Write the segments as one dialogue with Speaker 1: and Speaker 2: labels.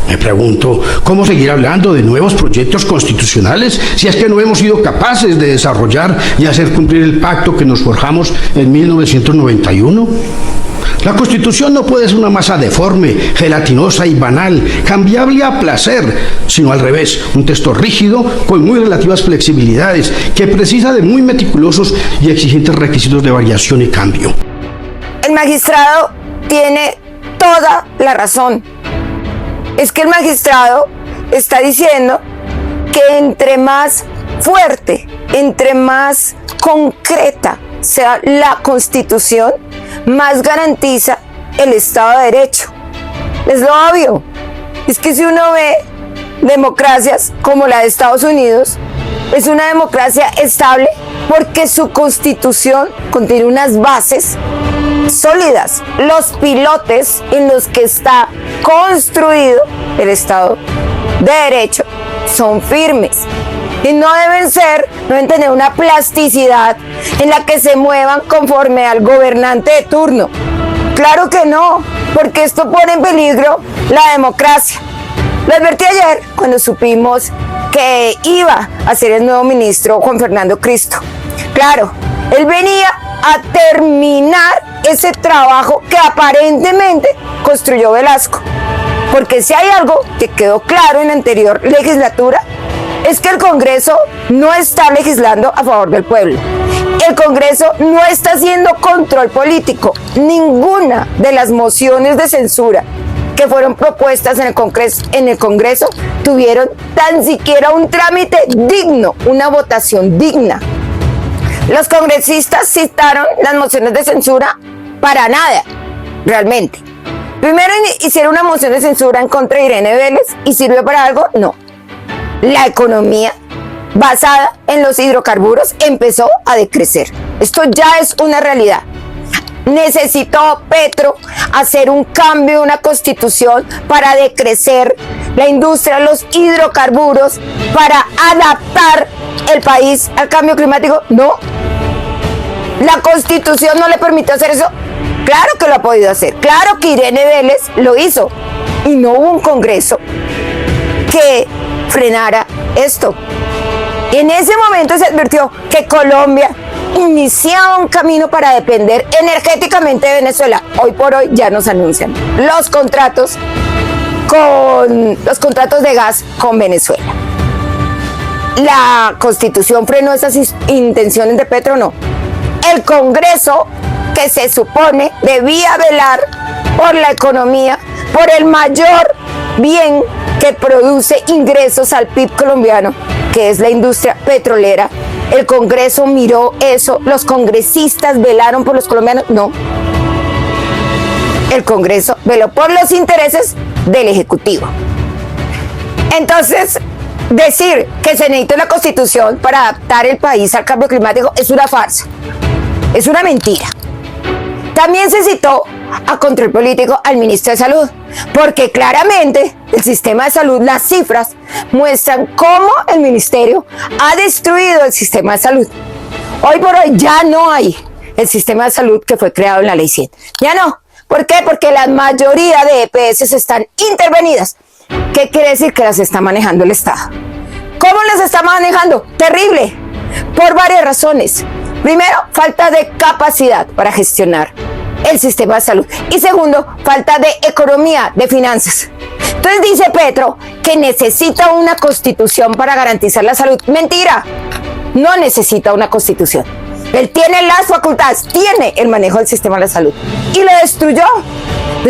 Speaker 1: Me pregunto, ¿cómo seguir hablando de nuevos proyectos constitucionales si es que no hemos sido capaces de desarrollar y hacer cumplir el pacto que nos forjamos en 1991? La Constitución no puede ser una masa deforme, gelatinosa y banal, cambiable a placer, sino al revés, un texto rígido con muy relativas flexibilidades, que precisa de muy meticulosos y exigentes requisitos de variación y cambio.
Speaker 2: El magistrado tiene toda la razón. Es que el magistrado está diciendo que entre más fuerte, entre más concreta sea la Constitución, más garantiza el Estado de Derecho. Es lo obvio. Es que si uno ve democracias como la de Estados Unidos, es una democracia estable porque su Constitución contiene unas bases sólidas. Los pilotes en los que está construido el Estado de Derecho son firmes y no deben tener una plasticidad en la que se muevan conforme al gobernante de turno. Claro que no, porque esto pone en peligro la democracia. Lo advertí ayer cuando supimos que iba a ser el nuevo ministro Juan Fernando Cristo. Claro, él venía a terminar ese trabajo que aparentemente construyó Velasco. Porque si hay algo que quedó claro en la anterior legislatura, es que el Congreso no está legislando a favor del pueblo. El Congreso no está haciendo control político. Ninguna de las mociones de censura que fueron propuestas en el Congreso tuvieron tan siquiera un trámite digno, una votación digna. Los congresistas citaron las mociones de censura para nada, realmente. Primero hicieron una moción de censura en contra de Irene Vélez y ¿sirvió para algo? No. La economía basada en los hidrocarburos empezó a decrecer. Esto ya es una realidad. Necesitó Petro hacer un cambio, una constitución para decrecer la industria, los hidrocarburos, para adaptar el país al cambio climático. No. La Constitución no le permitió hacer eso. Claro que lo ha podido hacer. Claro que Irene Vélez lo hizo. Y no hubo un Congreso que frenara esto. Y en ese momento se advirtió que Colombia iniciaba un camino para depender energéticamente de Venezuela. Hoy por hoy ya nos anuncian los contratos de gas con Venezuela. La Constitución frenó esas intenciones de Petro, no. El Congreso, que se supone debía velar por la economía, por el mayor bien que produce ingresos al PIB colombiano, que es la industria petrolera. El Congreso miró eso, los congresistas velaron por los colombianos, no. El Congreso veló por los intereses del Ejecutivo. Entonces, decir que se necesita una Constitución para adaptar el país al cambio climático es una farsa, es una mentira. También se citó a control político al ministro de Salud, porque claramente el sistema de salud, las cifras muestran cómo el ministerio ha destruido el sistema de salud. Hoy por hoy ya no hay el sistema de salud que fue creado en la Ley 100. Ya no. ¿Por qué? Porque la mayoría de EPS están intervenidas. ¿Qué quiere decir? Que las está manejando el Estado. ¿Cómo las está manejando? Terrible. Por varias razones. Primero, falta de capacidad para gestionar el sistema de salud. Y segundo, falta de economía, de finanzas. Entonces dice Petro que necesita una constitución para garantizar la salud. Mentira, no necesita una constitución. Él tiene las facultades, tiene el manejo del sistema de la salud y lo destruyó.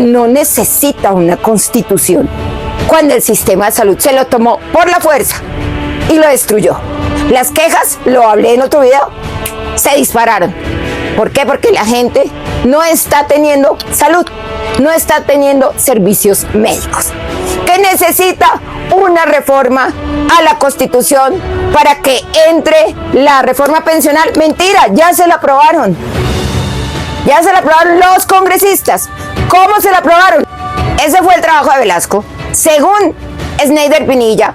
Speaker 2: No necesita una constitución cuando el sistema de salud se lo tomó por la fuerza y lo destruyó. Las quejas, lo hablé en otro video, se dispararon. ¿Por qué? Porque la gente no está teniendo salud, no está teniendo servicios médicos. Que necesita una reforma a la Constitución para que entre la reforma pensional. Mentira, ya se la aprobaron. Ya se la aprobaron los congresistas. ¿Cómo se la aprobaron? Ese fue el trabajo de Velasco. Según Sneider Pinilla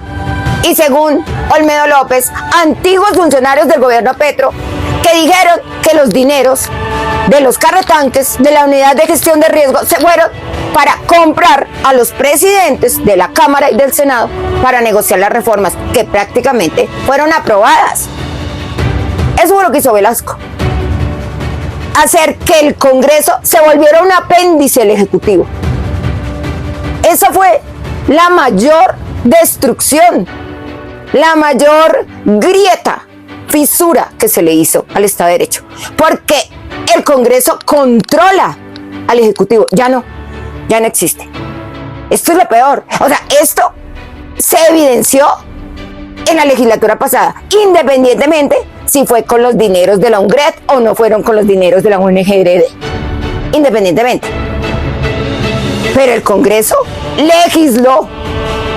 Speaker 2: y según Olmedo López, antiguos funcionarios del gobierno Petro, que dijeron que los dineros de los carretanques de la unidad de gestión de riesgo se fueron para comprar a los presidentes de la Cámara y del Senado para negociar las reformas que prácticamente fueron aprobadas. Eso fue lo que hizo Velasco. Hacer que el Congreso se volviera un apéndice del Ejecutivo. Esa fue la mayor destrucción, la mayor grieta, fisura que se le hizo al Estado de Derecho. Porque el Congreso controla al Ejecutivo. Ya no existe. Esto es lo peor. O sea, esto se evidenció en la legislatura pasada, independientemente si fue con los dineros de la UNGRED o no fueron con los dineros de la UNGRD. Independientemente. Pero el Congreso legisló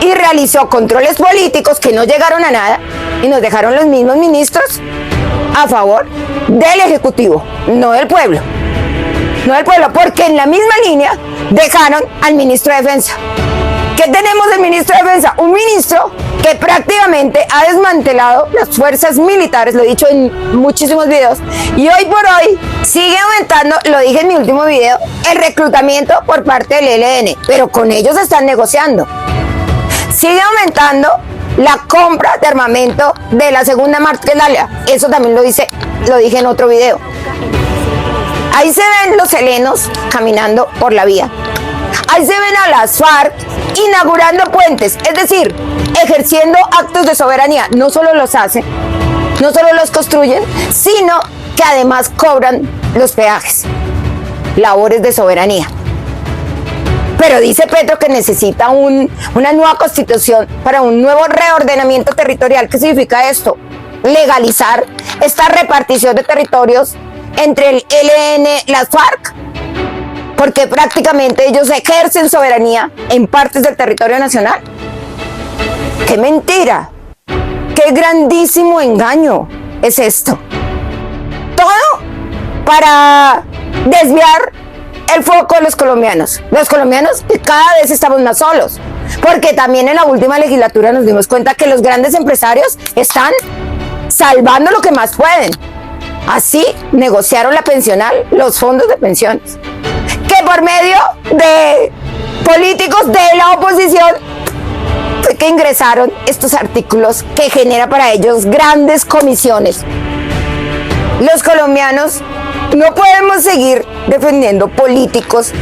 Speaker 2: y realizó controles políticos que no llegaron a nada y nos dejaron los mismos ministros a favor del Ejecutivo, no del pueblo. No del pueblo, porque en la misma línea dejaron al ministro de Defensa. ¿Qué tenemos del ministro de Defensa? Un ministro que prácticamente ha desmantelado las fuerzas militares, lo he dicho en muchísimos videos, y hoy por hoy sigue aumentando, lo dije en mi último video, el reclutamiento por parte del ELN, pero con ellos están negociando. Sigue aumentando la compra de armamento de la segunda Marquetalia, eso también lo dije en otro video. Ahí se ven los helenos caminando por la vía. Ahí se ven a las FARC inaugurando puentes, es decir, ejerciendo actos de soberanía. No solo los hacen, no solo los construyen, sino que además cobran los peajes. Labores de soberanía. Pero dice Petro que necesita una nueva constitución para un nuevo reordenamiento territorial. ¿Qué significa esto? Legalizar esta repartición de territorios entre el ELN, las FARC, porque prácticamente ellos ejercen soberanía en partes del territorio nacional. ¡Qué mentira! ¡Qué grandísimo engaño es esto! Todo para desviar el foco de los colombianos. Los colombianos que cada vez estamos más solos, porque también en la última legislatura nos dimos cuenta que los grandes empresarios están salvando lo que más pueden. Así negociaron la pensional, los fondos de pensiones, que por medio de políticos de la oposición fue que ingresaron estos artículos que genera para ellos grandes comisiones. Los colombianos no podemos seguir defendiendo políticos,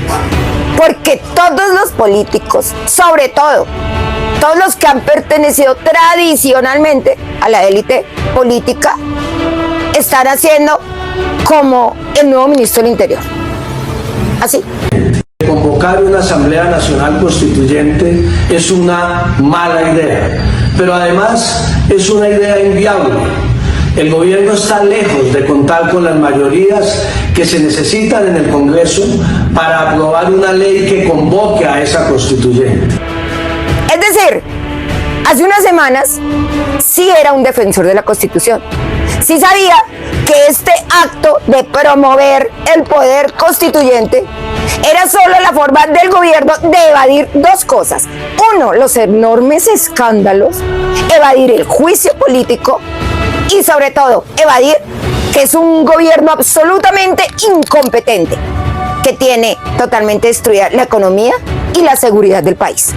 Speaker 2: porque todos los políticos, sobre todo todos los que han pertenecido tradicionalmente a la élite política, están haciendo como el nuevo ministro del Interior. Así.
Speaker 3: Convocar una Asamblea Nacional Constituyente es una mala idea, pero además es una idea inviable. El gobierno está lejos de contar con las mayorías que se necesitan en el Congreso para aprobar una ley que convoque a esa constituyente.
Speaker 2: Es decir, hace unas semanas sí era un defensor de la Constitución. Sí sabía que este acto de promover el poder constituyente era solo la forma del gobierno de evadir dos cosas. Uno, los enormes escándalos, evadir el juicio político y sobre todo evadir que es un gobierno absolutamente incompetente, que tiene totalmente destruida la economía y la seguridad del país.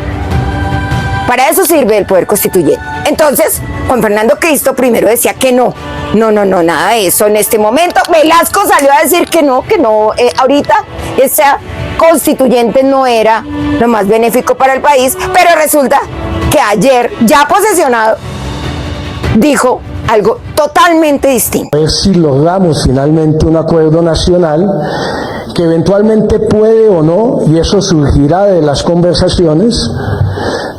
Speaker 2: Para eso sirve el poder constituyente. Entonces, Juan Fernando Cristo primero decía que no, nada de eso en este momento. Velasco salió a decir que no, ahorita esa constituyente no era lo más benéfico para el país, pero resulta que ayer, ya posesionado, dijo algo totalmente distinto.
Speaker 3: A ver si logramos finalmente un acuerdo nacional que eventualmente puede o no, y eso surgirá de las conversaciones,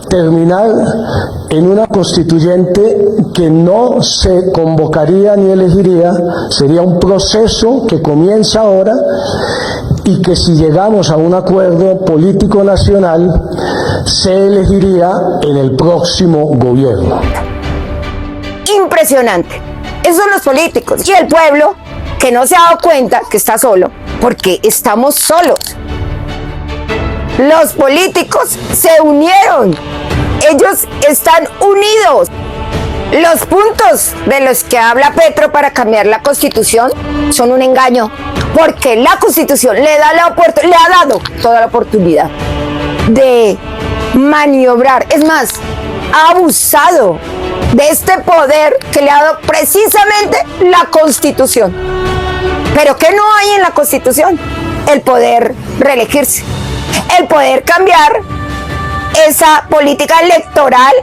Speaker 3: terminar en una constituyente que no se convocaría ni elegiría, sería un proceso que comienza ahora y que si llegamos a un acuerdo político nacional se elegiría en el próximo gobierno.
Speaker 2: Impresionante. Esos son los políticos y el pueblo que no se ha dado cuenta que está solo, porque estamos solos. Los políticos se unieron, ellos están unidos. Los puntos de los que habla Petro para cambiar la Constitución son un engaño, porque la Constitución le ha dado toda la oportunidad de maniobrar. Es más, ha abusado de este poder que le ha dado precisamente la Constitución. Pero ¿qué no hay en la Constitución? El poder reelegirse, el poder cambiar esa política electoral,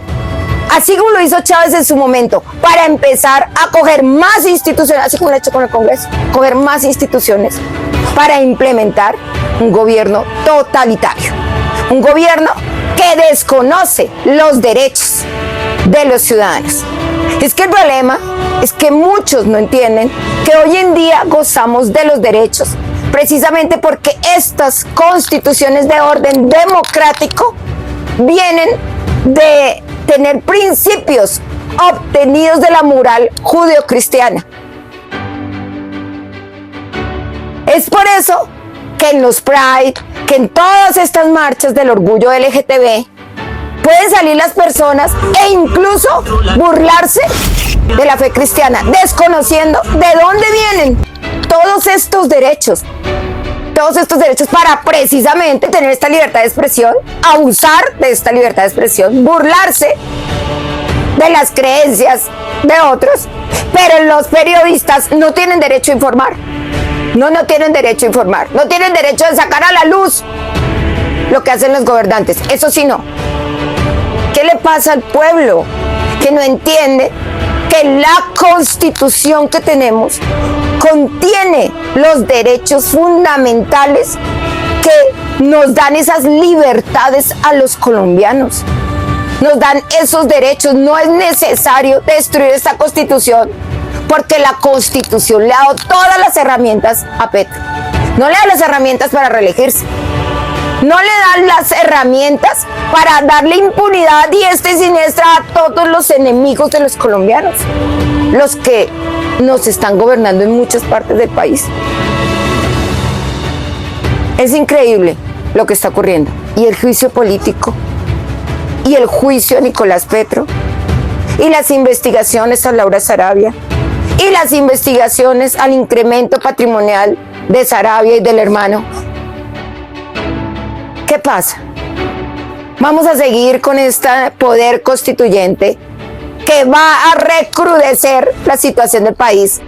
Speaker 2: así como lo hizo Chávez en su momento, para empezar a coger más instituciones, así como lo ha hecho con el Congreso, coger más instituciones para implementar un gobierno totalitario, un gobierno que desconoce los derechos de los ciudadanos. Es que el problema es que muchos no entienden que hoy en día gozamos de los derechos precisamente porque estas constituciones de orden democrático vienen de tener principios obtenidos de la moral judeocristiana. Es por eso que en los Pride, que en todas estas marchas del orgullo LGTB, pueden salir las personas e incluso burlarse de la fe cristiana, desconociendo de dónde vienen todos estos derechos para precisamente tener esta libertad de expresión, abusar de esta libertad de expresión, burlarse de las creencias de otros, pero los periodistas no tienen derecho a informar. No tienen derecho a informar, no tienen derecho de sacar a la luz lo que hacen los gobernantes, eso sí no. ¿Qué le pasa al pueblo que no entiende que la Constitución que tenemos contiene los derechos fundamentales que nos dan esas libertades a los colombianos? Nos dan esos derechos. No es necesario destruir esta Constitución porque la Constitución le ha dado todas las herramientas a Petro. No le da las herramientas para reelegirse. No le dan las herramientas para darle impunidad diestra y siniestra a todos los enemigos de los colombianos, los que nos están gobernando en muchas partes del país. Es increíble lo que está ocurriendo. Y el juicio político, y el juicio a Nicolás Petro, y las investigaciones a Laura Sarabia, y las investigaciones al incremento patrimonial de Sarabia y del hermano. ¿Qué pasa? Vamos a seguir con este poder constituyente que va a recrudecer la situación del país